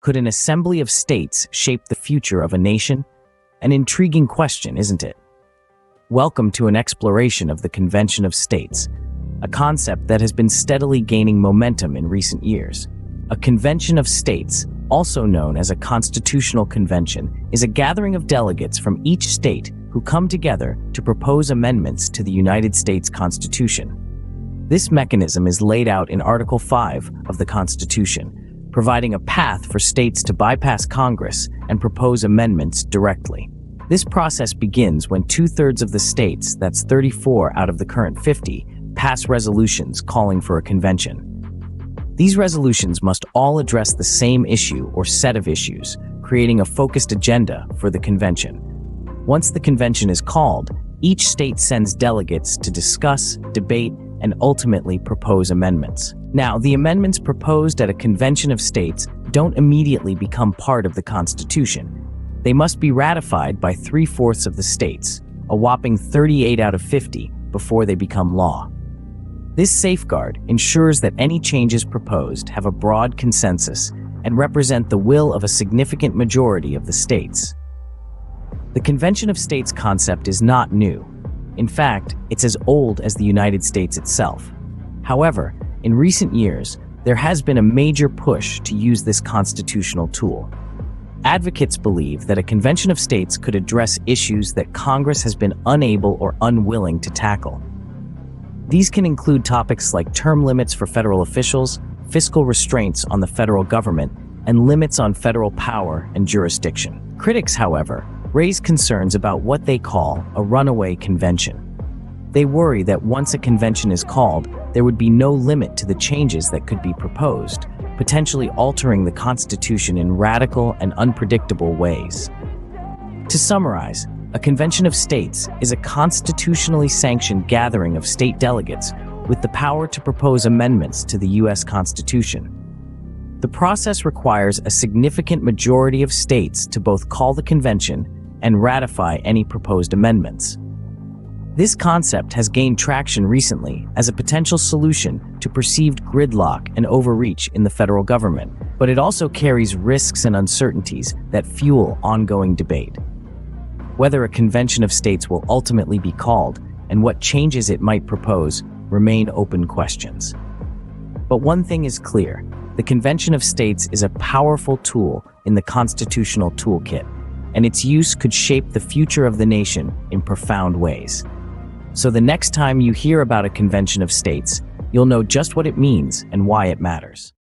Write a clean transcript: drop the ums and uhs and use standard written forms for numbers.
Could an assembly of states shape the future of a nation? An intriguing question, isn't it? Welcome to an exploration of the Convention of States, a concept that has been steadily gaining momentum in recent years. A convention of states, also known as a constitutional convention, is a gathering of delegates from each state who come together to propose amendments to the United States Constitution. This mechanism is laid out in Article 5 of the Constitution, providing a path for states to bypass Congress and propose amendments directly. This process begins when 2/3 of the states, that's 34 out of the current 50, pass resolutions calling for a convention. These resolutions must all address the same issue or set of issues, creating a focused agenda for the convention. Once the convention is called, each state sends delegates to discuss, debate, and ultimately propose amendments. Now, the amendments proposed at a convention of states don't immediately become part of the Constitution. They must be ratified by 3/4 of the states, a whopping 38 out of 50, before they become law. This safeguard ensures that any changes proposed have a broad consensus and represent the will of a significant majority of the states. The Convention of States concept is not new. In fact, it's as old as the United States itself. However, in recent years, there has been a major push to use this constitutional tool. Advocates believe that a convention of states could address issues that Congress has been unable or unwilling to tackle. These can include topics like term limits for federal officials, fiscal restraints on the federal government, and limits on federal power and jurisdiction. Critics, however, raise concerns about what they call a runaway convention. They worry that once a convention is called, there would be no limit to the changes that could be proposed, potentially altering the Constitution in radical and unpredictable ways. To summarize, a convention of states is a constitutionally sanctioned gathering of state delegates with the power to propose amendments to the U.S. Constitution. The process requires a significant majority of states to both call the convention and ratify any proposed amendments. This concept has gained traction recently as a potential solution to perceived gridlock and overreach in the federal government, but it also carries risks and uncertainties that fuel ongoing debate. Whether a convention of states will ultimately be called and what changes it might propose remain open questions. But one thing is clear: the Convention of States is a powerful tool in the constitutional toolkit, and its use could shape the future of the nation in profound ways. So the next time you hear about a convention of states, you'll know just what it means and why it matters.